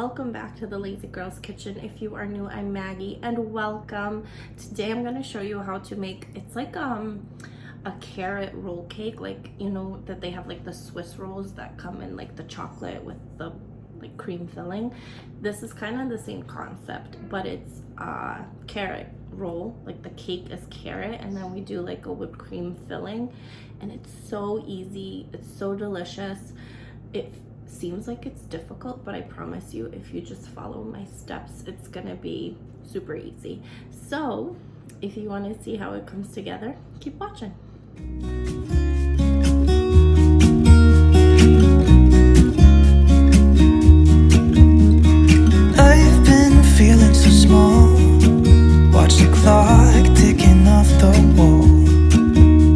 welcome back to the Lazy Girl's Kitchen. If you are new, I'm Maggie and welcome. Today I'm going to show you how to make, it's like a carrot roll cake, like, you know, that they have like the Swiss rolls that come in like the chocolate with the like cream filling. This is kind of the same concept, but it's carrot roll, like the cake is carrot and then we do like a whipped cream filling, and it's so easy, it's so delicious. It seems like it's difficult, but I promise you, if you just follow my steps, it's gonna be super easy. So if you want to see how it comes together, keep watching. I've been feeling so small, watch the clock ticking off the wall,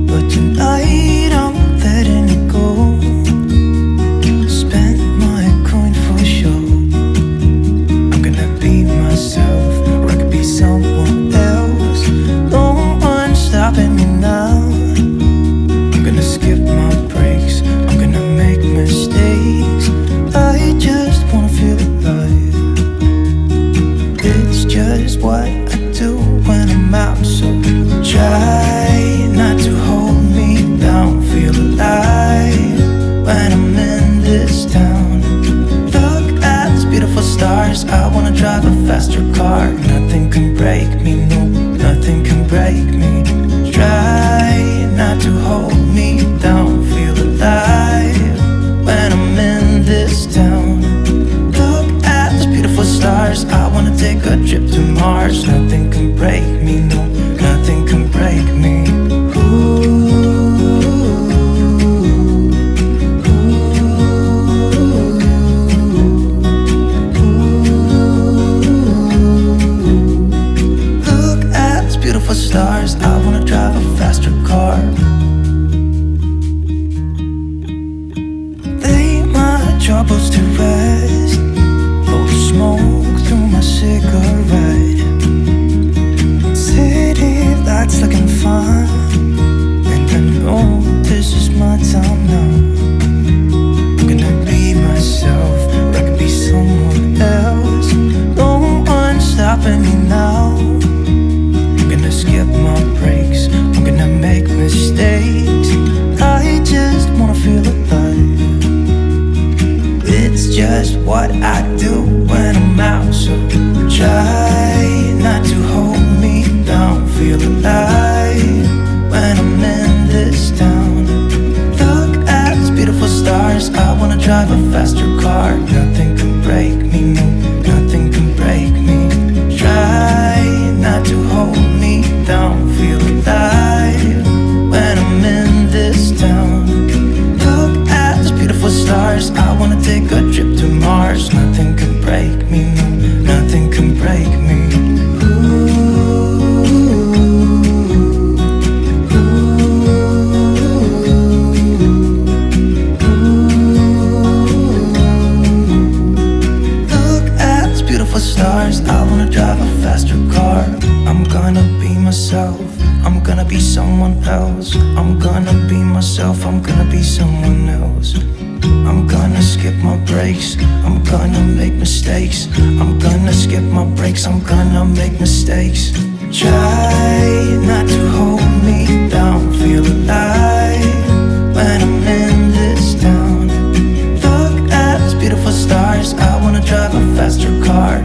but tonight I'm letting it go. Spend my coin for sure. I'm gonna be myself, or I could be someone else. No one's stopping me now. I'm gonna skip my breaks, I'm gonna make mistakes. I just wanna feel alive. It's just what I do when I'm out, so try not to hold me down. Feel alive when I'm in this town. Look at these beautiful stars, I wanna drive a faster car. Nothing can break me, no, nothing can break me. Try not to hold me down. Feel alive when I'm in this town. Look at these beautiful stars, I wanna take a trip to Mars. Nothing can break me, no, nothing can break me. Look at these beautiful stars, I wanna drive a faster car. Lay my troubles to rest, blow the smoke through my cigarette. City lights looking fun, and I know this is my time now. I'm gonna be myself, or I could be someone else. No one's stopping me now. I'm gonna skip my breaks, I'm gonna make mistakes. I just wanna feel alive. It's just what I do when I'm out, so try not to hold me down. Feel alive when I'm in this town. Look at these beautiful stars, I wanna drive a faster car. Nothing can break me, no, nothing can break me. Try not to hold me down. Feel alive when I'm in this town. Look at these beautiful stars, I wanna take a trip to Mars. Nothing can break me, no, nothing can break me. Look at these beautiful stars, I wanna drive a faster car. I'm gonna be myself, I'm gonna be someone else. I'm gonna be myself, I'm gonna be someone else. I'm gonna skip my breaks, I'm gonna make mistakes. I'm gonna skip my breaks, I'm gonna make mistakes. Try not to hold me down. Feel alive when I'm in this town. Look at these beautiful stars, I wanna drive a faster car.